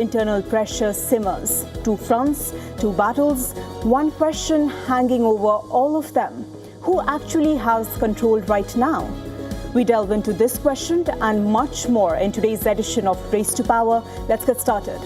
Internal pressure simmers. Two fronts, two battles, one question hanging over all of them. Who actually has control right now? We delve into this question and much more in today's edition of Race to Power. Let's get started.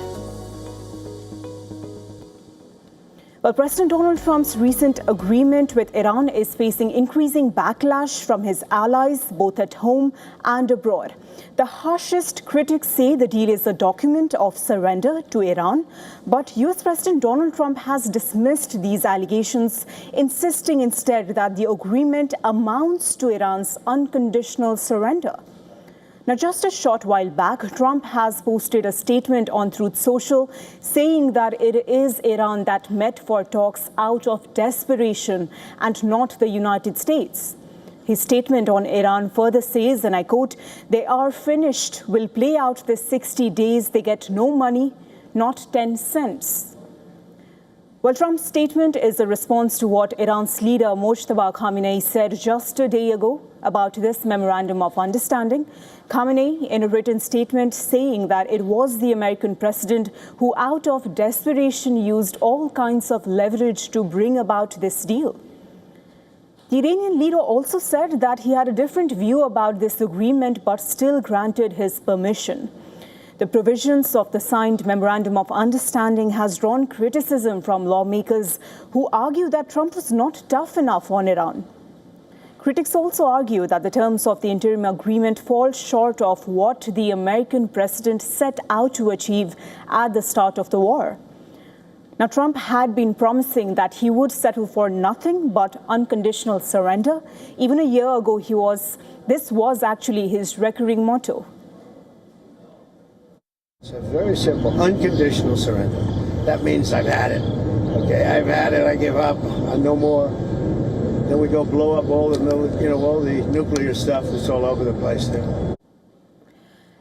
Well, President Donald Trump's recent agreement with Iran is facing increasing backlash from his allies, both at home and abroad. The harshest critics say the deal is a document of surrender to Iran, but US President Donald Trump has dismissed these allegations, insisting instead that the agreement amounts to Iran's unconditional surrender. Now, just a short while back, Trump has posted a statement on Truth Social saying that it is Iran that met for talks out of desperation and not the United States. His statement on Iran further says, and I quote, "They are finished. We'll play out the 60 days. They get no money, not 10 cents. Well, Trump's statement is a response to what Iran's leader Mojtaba Khamenei said just a day ago about this memorandum of understanding. Khamenei, in a written statement, saying that it was the American president who, out of desperation, used all kinds of leverage to bring about this deal. The Iranian leader also said that he had a different view about this agreement but still granted his permission. The provisions of the signed Memorandum of Understanding has drawn criticism from lawmakers who argue that Trump was not tough enough on Iran. Critics also argue that the terms of the interim agreement fall short of what the American president set out to achieve at the start of the war. Now, Trump had been promising that he would settle for nothing but unconditional surrender. Even a year ago, this was actually his recurring motto. It's a very simple, unconditional surrender. That means I've had it. Okay, I've had it. I give up. No more. Then we go blow up all the nuclear stuff that's all over the place there.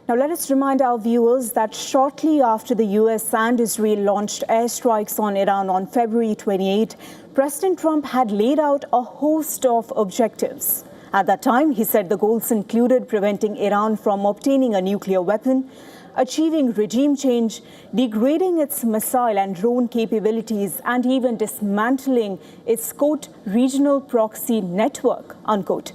Now, let us remind our viewers that shortly after the US and Israel launched airstrikes on Iran on February 28, President Trump had laid out a host of objectives. At that time, he said the goals included preventing Iran from obtaining a nuclear weapon, achieving regime change, degrading its missile and drone capabilities, and even dismantling its, quote, regional proxy network, unquote.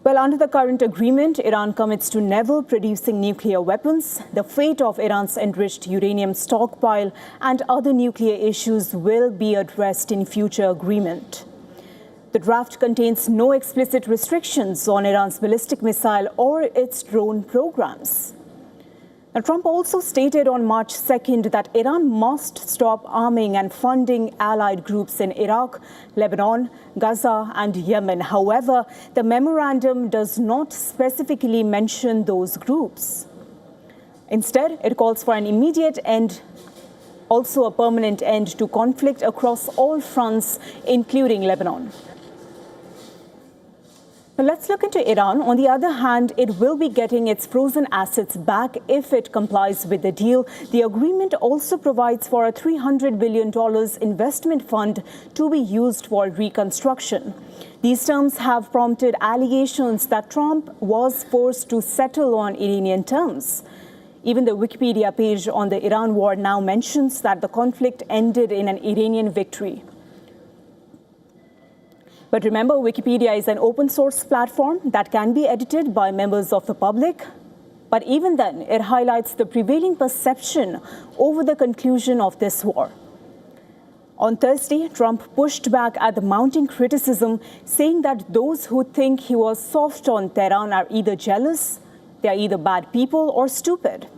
Well, under the current agreement, Iran commits to never producing nuclear weapons. The fate of Iran's enriched uranium stockpile and other nuclear issues will be addressed in future agreement. The draft contains no explicit restrictions on Iran's ballistic missile or its drone programs. Now, Trump also stated on March 2nd that Iran must stop arming and funding allied groups in Iraq, Lebanon, Gaza, and Yemen. However, the memorandum does not specifically mention those groups. Instead, it calls for an immediate end, also a permanent end to conflict across all fronts, including Lebanon. But let's look into Iran. On the other hand, it will be getting its frozen assets back if it complies with the deal. The agreement also provides for a $300 billion investment fund to be used for reconstruction. These terms have prompted allegations that Trump was forced to settle on Iranian terms. Even the Wikipedia page on the Iran war now mentions that the conflict ended in an Iranian victory. But remember, Wikipedia is an open source platform that can be edited by members of the public. But even then, it highlights the prevailing perception over the conclusion of this war. On Thursday, Trump pushed back at the mounting criticism, saying that those who think he was soft on Tehran are either jealous, they are either bad people, or stupid.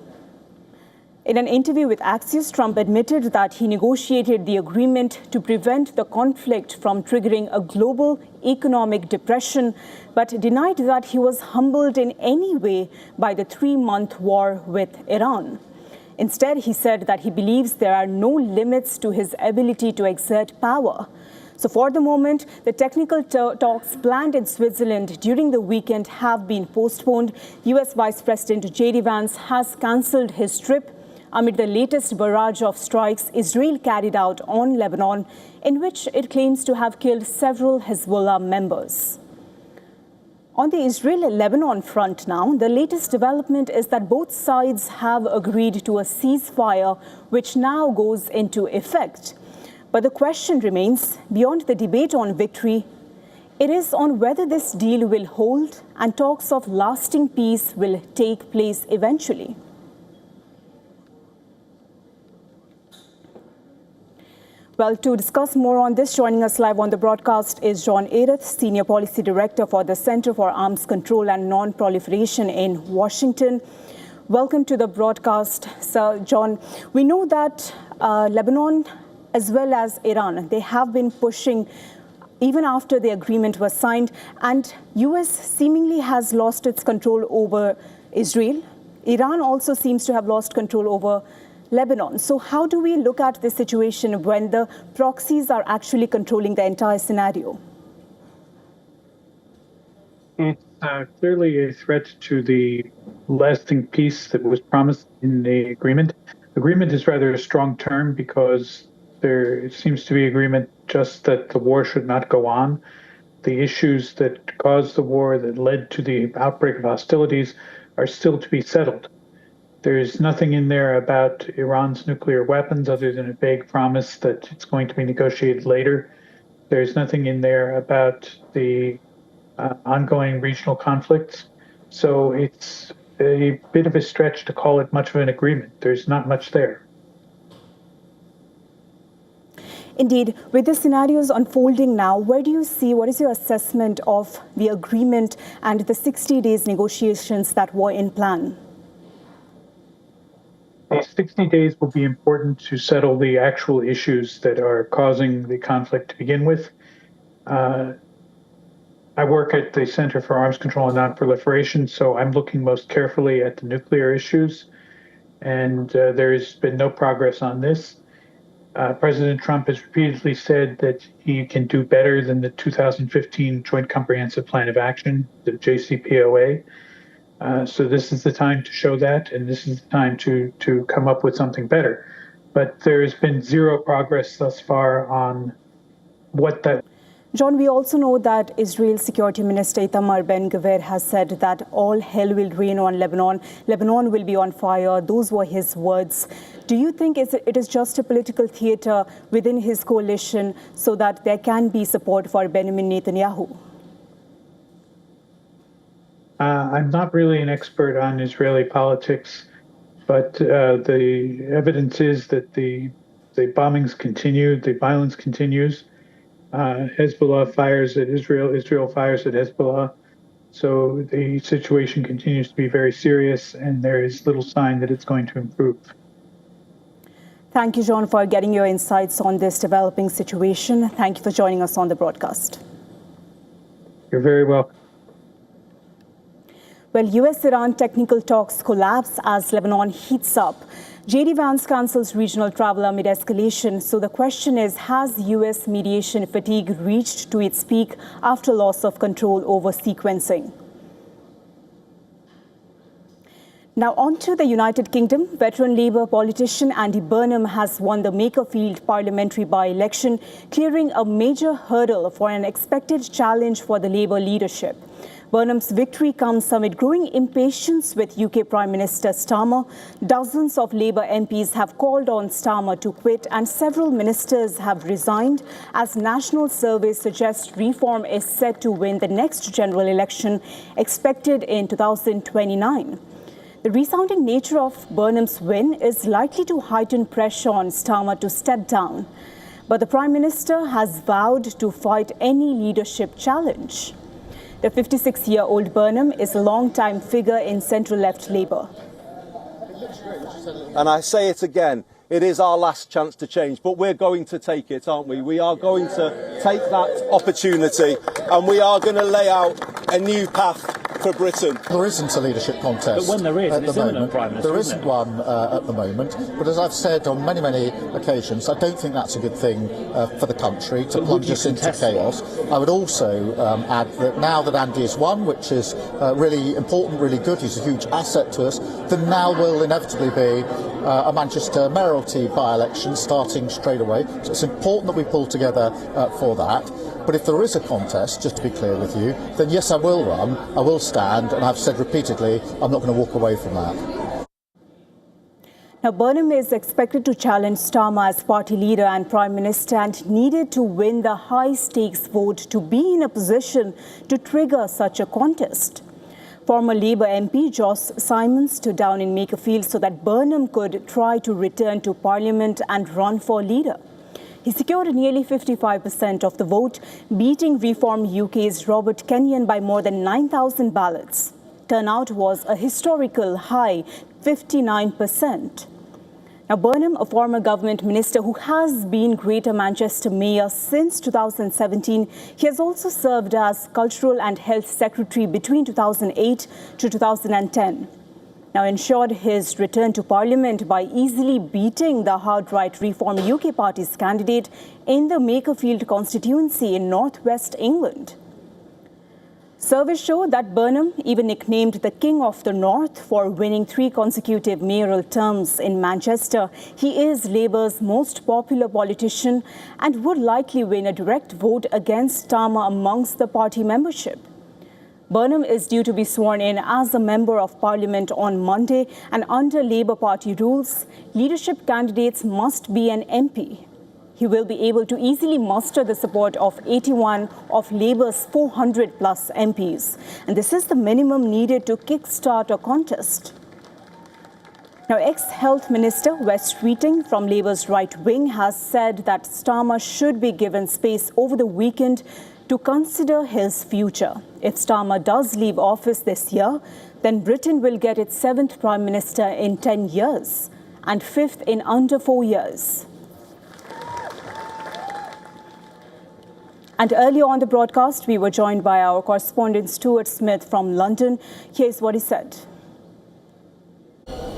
In an interview with Axios, Trump admitted that he negotiated the agreement to prevent the conflict from triggering a global economic depression, but denied that he was humbled in any way by the 3-month war with Iran. Instead, he said that he believes there are no limits to his ability to exert power. So for the moment, the technical talks planned in Switzerland during the weekend have been postponed. US Vice President J.D. Vance has cancelled his trip amid the latest barrage of strikes Israel carried out on Lebanon, in which it claims to have killed several Hezbollah members. On the Israel-Lebanon front now, the latest development is that both sides have agreed to a ceasefire, which now goes into effect. But the question remains, beyond the debate on victory, it is on whether this deal will hold and talks of lasting peace will take place eventually. Well, to discuss more on this, joining us live on the broadcast is John Erith, Senior Policy Director for the Center for Arms Control and Non-Proliferation in Washington. Welcome to the broadcast, Sir John. We know that Lebanon, as well as Iran, they have been pushing even after the agreement was signed, and US seemingly has lost its control over Israel. Iran also seems to have lost control over Lebanon. So how do we look at this situation when the proxies are actually controlling the entire scenario? It's clearly a threat to the lasting peace that was promised in the agreement. Agreement is rather a strong term because there seems to be agreement just that the war should not go on. The issues that caused the war, that led to the outbreak of hostilities, are still to be settled. There's nothing in there about Iran's nuclear weapons other than a vague promise that it's going to be negotiated later. There's nothing in there about the ongoing regional conflicts. So it's a bit of a stretch to call it much of an agreement. There's not much there. Indeed, with the scenarios unfolding now, where do you see, what is your assessment of the agreement and the 60 days negotiations that were in plan? These 60 days will be important to settle the actual issues that are causing the conflict to begin with. I work at the Center for Arms Control and Non-Proliferation, so I'm looking most carefully at the nuclear issues, and there's been no progress on this. President Trump has repeatedly said that he can do better than the 2015 Joint Comprehensive Plan of Action, the JCPOA. So this is the time to show that, and this is the time to come up with something better. But there has been zero progress thus far on what that... John, we also know that Israel's Security Minister Itamar Ben-Gvir has said that all hell will rain on Lebanon. Lebanon will be on fire. Those were his words. Do you think it is just a political theater within his coalition so that there can be support for Benjamin Netanyahu? I'm not really an expert on Israeli politics, but the evidence is that the bombings continue, the violence continues. Hezbollah fires at Israel, Israel fires at Hezbollah. So the situation continues to be very serious, and there is little sign that it's going to improve. Thank you, John, for getting your insights on this developing situation. Thank you for joining us on the broadcast. You're very welcome. Well, US-Iran technical talks collapse as Lebanon heats up. J.D. Vance cancels regional travel amid escalation. So the question is, has US mediation fatigue reached to its peak after loss of control over sequencing? Now on to the United Kingdom. Veteran Labour politician Andy Burnham has won the Makerfield parliamentary by-election, clearing a major hurdle for an expected challenge for the Labour leadership. Burnham's victory comes amid growing impatience with UK Prime Minister Starmer. Dozens of Labour MPs have called on Starmer to quit, and several ministers have resigned as national surveys suggest Reform is set to win the next general election expected in 2029. The resounding nature of Burnham's win is likely to heighten pressure on Starmer to step down. But the Prime Minister has vowed to fight any leadership challenge. The 56-year-old Burnham is a long-time figure in centre-left Labour. And I say it again, it is our last chance to change, but we're going to take it, aren't we? We are going to take that opportunity, and we are going to lay out a new path for Britain. There isn't a leadership contest but when there is, at the moment. Prime Minister, there isn't one at the moment. But as I've said on many occasions, I don't think that's a good thing for the country to plunge us into chaos. I would also add that now that Andy has won, which is really important, really good, he's a huge asset to us, there now will inevitably be a Manchester mayoralty by-election starting straight away. So it's important that we pull together for that. But if there is a contest, just to be clear with you, then yes, I will run, I will stand, and I've said repeatedly, I'm not going to walk away from that. Now, Burnham is expected to challenge Starmer as party leader and Prime Minister and needed to win the high-stakes vote to be in a position to trigger such a contest. Former Labour MP Joss Simon stood down in Makerfield so that Burnham could try to return to Parliament and run for leader. He secured nearly 55% of the vote, beating Reform UK's Robert Kenyon by more than 9,000 ballots. Turnout was a historical high, 59%. Now, Burnham, a former government minister who has been Greater Manchester Mayor since 2017, he has also served as Cultural and Health Secretary between 2008 to 2010. Now, ensured his return to Parliament by easily beating the hard-right Reform UK Party's candidate in the Makerfield constituency in northwest England. Surveys show that Burnham, even nicknamed the King of the North for winning 3 consecutive mayoral terms in Manchester, he is Labour's most popular politician and would likely win a direct vote against Starmer amongst the party membership. Burnham is due to be sworn in as a Member of Parliament on Monday, and under Labour Party rules, leadership candidates must be an MP. He will be able to easily muster the support of 81 of Labour's 400-plus MPs, and this is the minimum needed to kickstart a contest. Now, ex-Health Minister Wes Streeting from Labour's right wing has said that Starmer should be given space over the weekend to consider his future. If Starmer does leave office this year, then Britain will get its 7th Prime Minister in 10 years and 5th in under 4 years. And earlier on the broadcast, we were joined by our correspondent Stuart Smith from London. Here's what he said.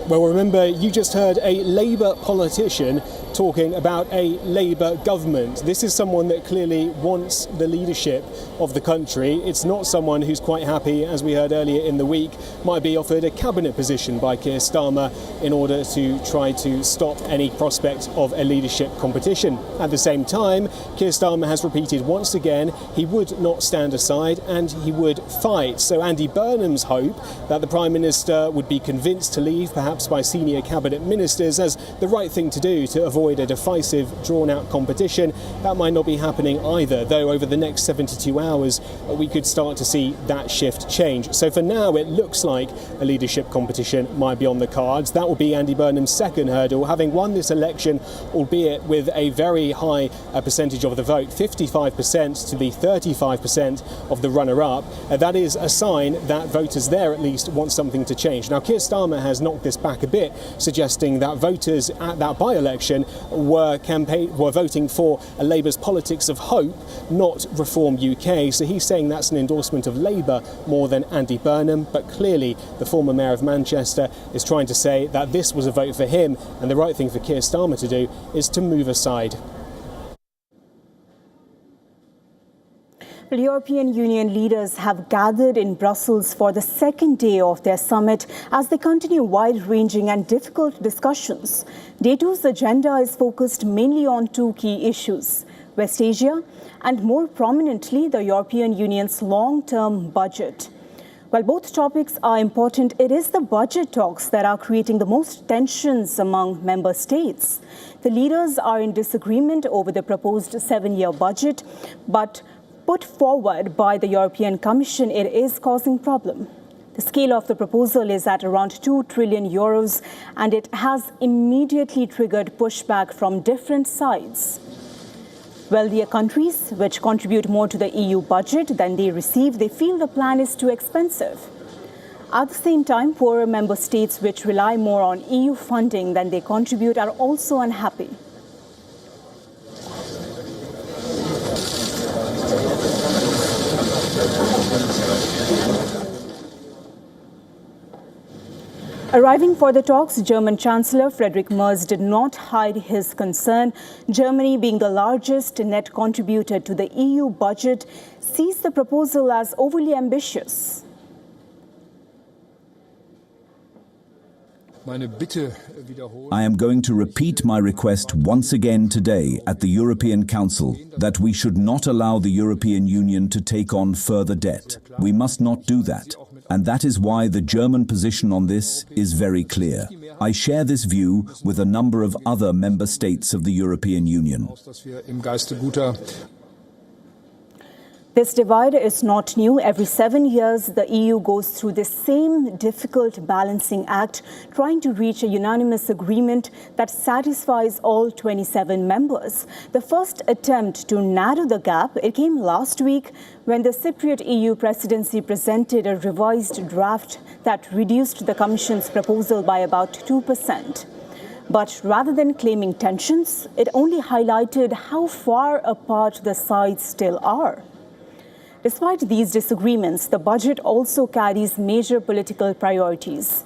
Well, remember, you just heard a Labour politician talking about a Labour government. This is someone that clearly wants the leadership of the country. It's not someone who's quite happy, as we heard earlier in the week, might be offered a cabinet position by Keir Starmer in order to try to stop any prospect of a leadership competition. At the same time, Keir Starmer has repeated once again he would not stand aside and he would fight. So Andy Burnham's hope that the Prime Minister would be convinced to leave, perhaps by senior cabinet ministers, as the right thing to do to avoid a divisive, drawn-out competition, that might not be happening either, though over the next 72 hours we could start to see that shift change. So for now it looks like a leadership competition might be on the cards. That will be Andy Burnham's second hurdle, having won this election, albeit with a very high percentage of the vote, 55% to the 35% of the runner-up. That is a sign that voters there at least want something to change. Now, Keir Starmer has knocked this back a bit, suggesting that voters at that by-election were voting for a Labour's politics of hope, not Reform UK. So he's saying that's an endorsement of Labour more than Andy Burnham. But clearly, the former Mayor of Manchester is trying to say that this was a vote for him, and the right thing for Keir Starmer to do is to move aside. European Union leaders have gathered in Brussels for the second day of their summit as they continue wide-ranging and difficult discussions. Day 2's agenda is focused mainly on 2 key issues: West Asia and, more prominently, the European Union's long-term budget. While both topics are important, it is the budget talks that are creating the most tensions among member states. The leaders are in disagreement over the proposed 7-year budget, but put forward by the European Commission, it is causing problem. The scale of the proposal is at around 2 trillion euros, and it has immediately triggered pushback from different sides. Wealthier countries, which contribute more to the EU budget than they receive, they feel the plan is too expensive. At the same time, poorer member states, which rely more on EU funding than they contribute, are also unhappy. Arriving for the talks, German Chancellor Friedrich Merz did not hide his concern. Germany, being the largest net contributor to the EU budget, sees the proposal as overly ambitious. I am going to repeat my request once again today at the European Council that we should not allow the European Union to take on further debt. We must not do that. And that is why the German position on this is very clear. I share this view with a number of other member states of the European Union. This divide is not new. Every 7 years, the EU goes through the same difficult balancing act, trying to reach a unanimous agreement that satisfies all 27 members. The first attempt to narrow the gap, it came last week when the Cypriot EU presidency presented a revised draft that reduced the Commission's proposal by about 2%. But rather than claiming tensions, it only highlighted how far apart the sides still are. Despite these disagreements, the budget also carries major political priorities.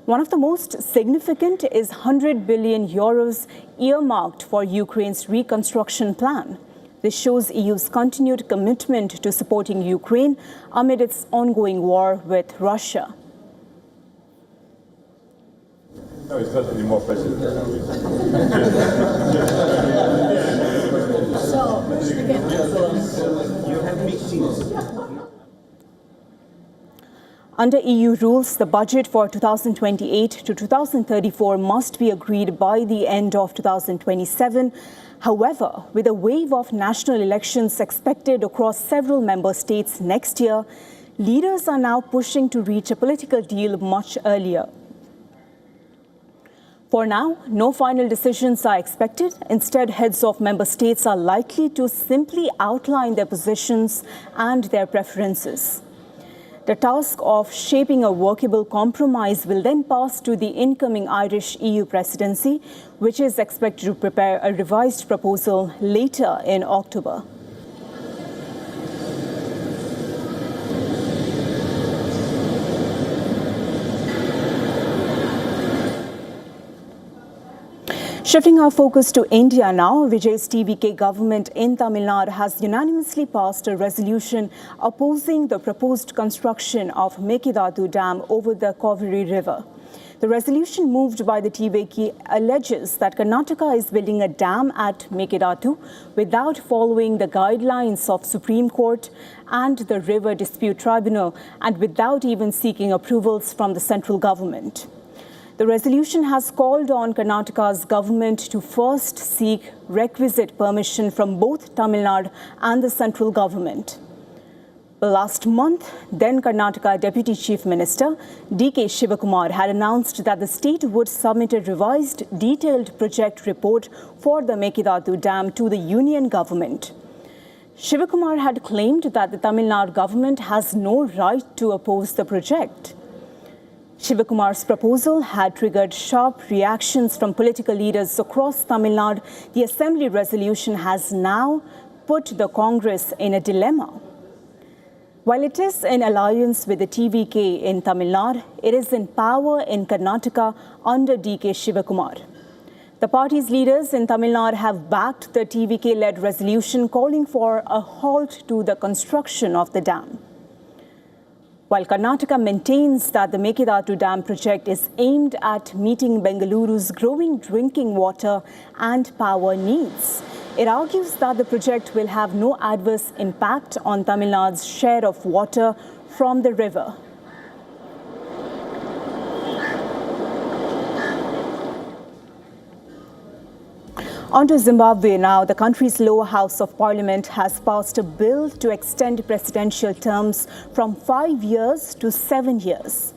One of the most significant is 100 billion euros earmarked for Ukraine's reconstruction plan. This shows EU's continued commitment to supporting Ukraine amid its ongoing war with Russia. No, it's not anymore president. Under EU rules, the budget for 2028 to 2034 must be agreed by the end of 2027. However, with a wave of national elections expected across several member states next year, leaders are now pushing to reach a political deal much earlier. For now, no final decisions are expected. Instead, heads of member states are likely to simply outline their positions and their preferences. The task of shaping a workable compromise will then pass to the incoming Irish EU presidency, which is expected to prepare a revised proposal later in October. Shifting our focus to India now, Vijay's TVK government in Tamil Nadu has unanimously passed a resolution opposing the proposed construction of Mekidatu Dam over the Kaveri River. The resolution moved by the TVK alleges that Karnataka is building a dam at Mekidatu without following the guidelines of Supreme Court and the River Dispute Tribunal and without even seeking approvals from the central government. The resolution has called on Karnataka's government to first seek requisite permission from both Tamil Nadu and the central government. Last month, then Karnataka Deputy Chief Minister D.K. Shivakumar had announced that the state would submit a revised detailed project report for the Mekidatu Dam to the union government. Shivakumar had claimed that the Tamil Nadu government has no right to oppose the project. Shivakumar's proposal had triggered sharp reactions from political leaders across Tamil Nadu. The Assembly resolution has now put the Congress in a dilemma. While it is in alliance with the TVK in Tamil Nadu, it is in power in Karnataka under D.K. Shivakumar. The party's leaders in Tamil Nadu have backed the TVK-led resolution calling for a halt to the construction of the dam. While Karnataka maintains that the Mekidatu Dam project is aimed at meeting Bengaluru's growing drinking water and power needs, it argues that the project will have no adverse impact on Tamil Nadu's share of water from the river. On to Zimbabwe now. The country's lower house of parliament has passed a bill to extend presidential terms from 5 years to 7 years.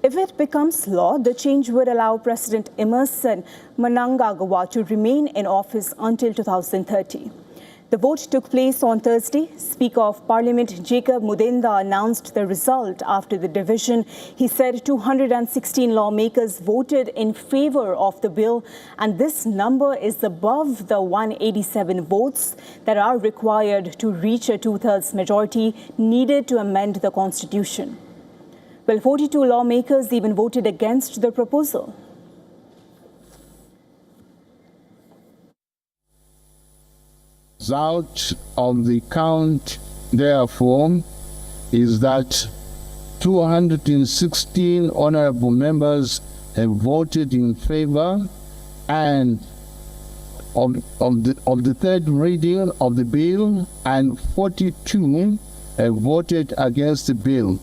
If it becomes law, the change would allow President Emmerson Mnangagwa to remain in office until 2030. The vote took place on Thursday. Speaker of Parliament Jacob Mudenda announced the result after the division. He said 216 lawmakers voted in favor of the bill, and this number is above the 187 votes that are required to reach a two-thirds majority needed to amend the constitution. Well, 42 lawmakers even voted against the proposal. Result of the count, therefore, is that 216 honorable members have voted in favor and of the third reading of the bill, and 42 have voted against the bill.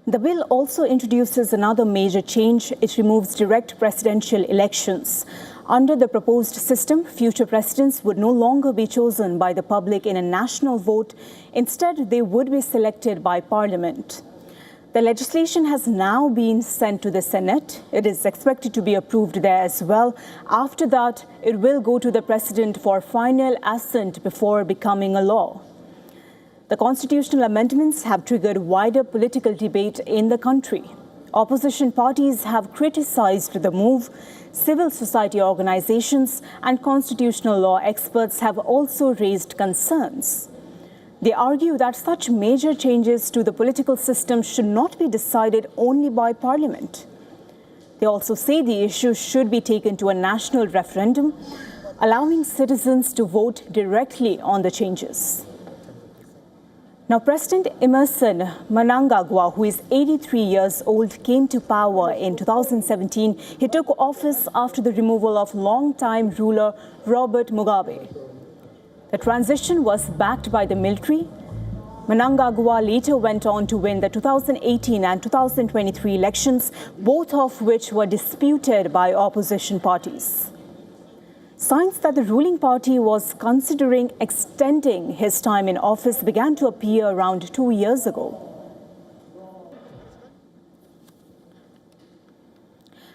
The bill also introduces another major change. It removes direct presidential elections. Under the proposed system, future presidents would no longer be chosen by the public in a national vote. Instead, they would be selected by Parliament. The legislation has now been sent to the Senate. It is expected to be approved there as well. After that, it will go to the President for final assent before becoming a law. The constitutional amendments have triggered wider political debate in the country. Opposition parties have criticized the move. Civil society organizations and constitutional law experts have also raised concerns. They argue that such major changes to the political system should not be decided only by Parliament. They also say the issue should be taken to a national referendum, allowing citizens to vote directly on the changes. Now, President Emmerson Mnangagwa, who is 83 years old, came to power in 2017. He took office after the removal of long-time ruler Robert Mugabe. The transition was backed by the military. Mnangagwa later went on to win the 2018 and 2023 elections, both of which were disputed by opposition parties. Signs that the ruling party was considering extending his time in office began to appear around 2 years ago.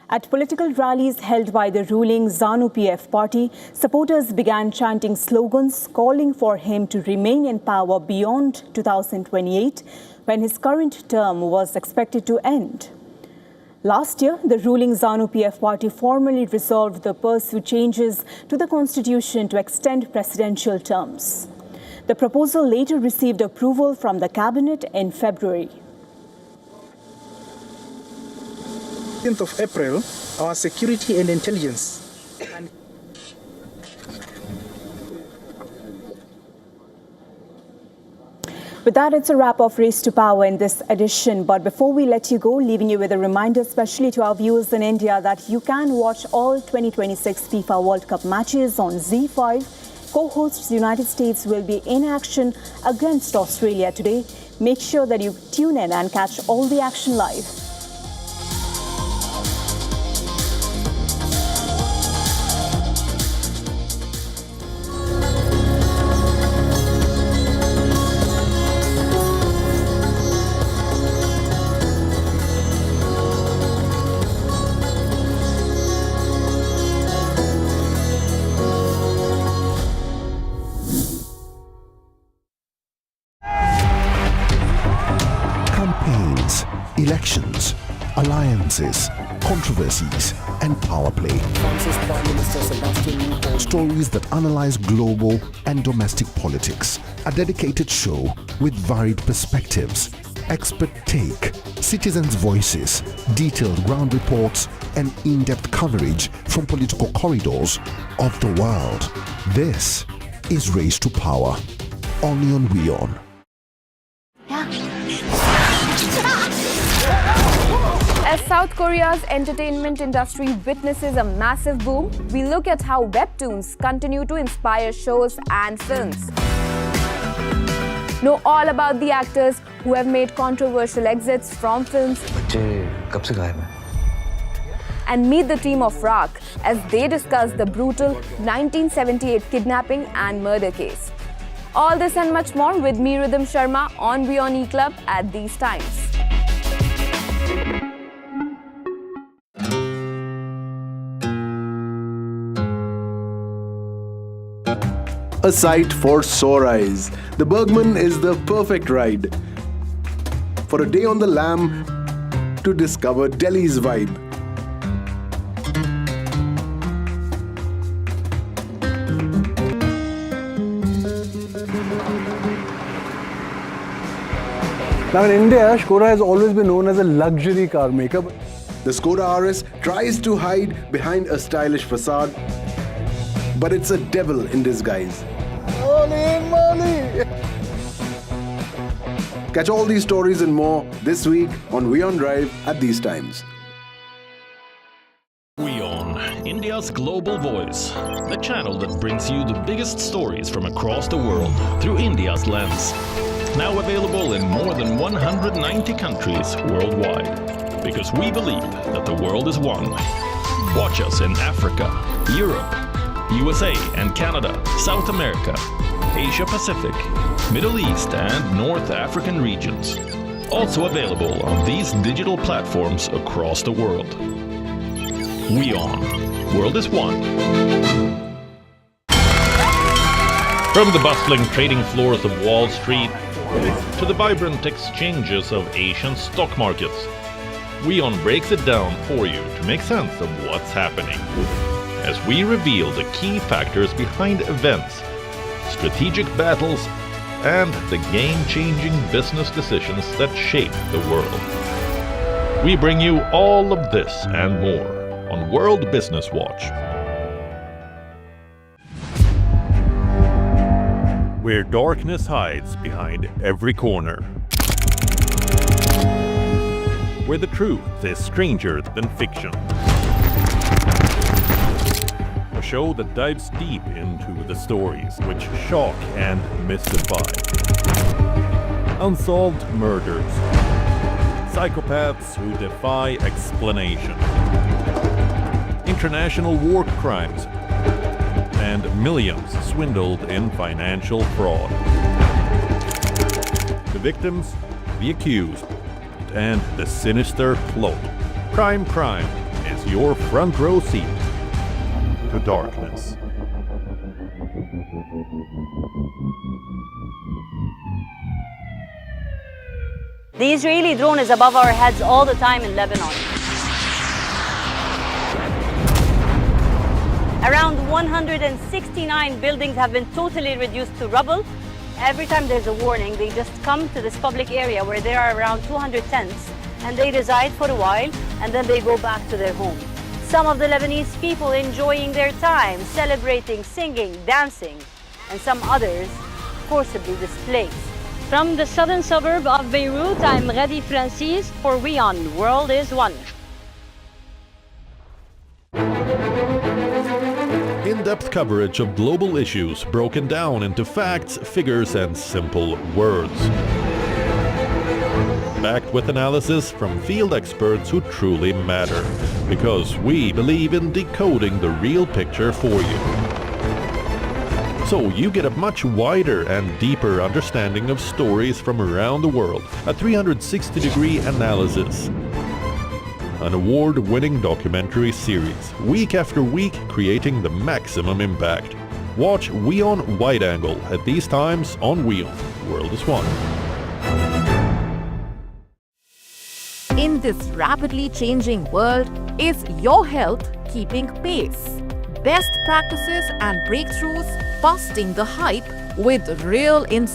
At political rallies held by the ruling ZANU-PF party, supporters began chanting slogans calling for him to remain in power beyond 2028, when his current term was expected to end. Last year, the ruling ZANU-PF party formally resolved to pursue changes to the constitution to extend presidential terms. The proposal later received approval from the cabinet in February. 15th of April, our security and intelligence With that, it's a wrap of Race to Power in this edition. But before we let you go, leaving you with a reminder, especially to our viewers in India, that you can watch all 2026 FIFA World Cup matches on Z5. Co-hosts United States will be in action against Australia today. Make sure that you tune in and catch all the action live. Campaigns, elections, alliances, controversies, and power play. Stories that analyze global and domestic politics. A dedicated show with varied perspectives, expert take, citizens' voices, detailed ground reports, and in-depth coverage from political corridors of the world. This is Race to Power, only on WION. As South Korea's entertainment industry witnesses a massive boom, we look at how webtoons continue to inspire shows and films. Know all about the actors who have made controversial exits from films. And meet the team of Rock as they discuss the brutal 1978 kidnapping and murder case. All this and much more with me, Rhythm Sharma, on WION E-Club at these times. A sight for sore eyes. The Bergman is the perfect ride for a day on the lam to discover Delhi's vibe. Now in India, Skoda has always been known as a luxury car maker. The Skoda RS tries to hide behind a stylish facade, but it's a devil in disguise. Holy moly! Catch all these stories and more this week on WION Drive at these times. WION, India's global voice, the channel that brings you the biggest stories from across the world through India's lens. Now available in more than 190 countries worldwide. Because we believe that the world is one. Watch us in Africa, Europe, USA and Canada, South America, Asia Pacific, Middle East and North African regions. Also available on these digital platforms across the world. WION, World is One. From the bustling trading floors of Wall Street to the vibrant exchanges of Asian stock markets, WION breaks it down for you to make sense of what's happening. As we reveal the key factors behind events, strategic battles, and the game-changing business decisions that shape the world. We bring you all of this and more on World Business Watch. Where darkness hides behind every corner. Where the truth is stranger than fiction. A show that dives deep into the stories which shock and mystify. Unsolved murders. Psychopaths who defy explanation. International war crimes. And millions swindled in financial fraud. The victims, the accused, and the sinister plot. Prime Crime is your front row seat to darkness. The Israeli drone is above our heads all the time in Lebanon. Around 169 buildings have been totally reduced to rubble. Every time there's a warning, they just come to this public area where there are around 200 tents and they reside for a while and then they go back to their home. Some of the Lebanese people enjoying their time, celebrating, singing, dancing, and some others forcibly displaced. From the southern suburb of Beirut, I'm Radi Francis for WION, World is One. In-depth coverage of global issues broken down into facts, figures, and simple words. Backed with analysis from field experts who truly matter, because we believe in decoding the real picture for you. So you get a much wider and deeper understanding of stories from around the world, a 360-degree analysis. An award-winning documentary series, week after week creating the maximum impact. Watch WION Wide Angle at these times on WION, World is One. In this rapidly changing world, is your health keeping pace? Best practices and breakthroughs, busting the hype with real insights.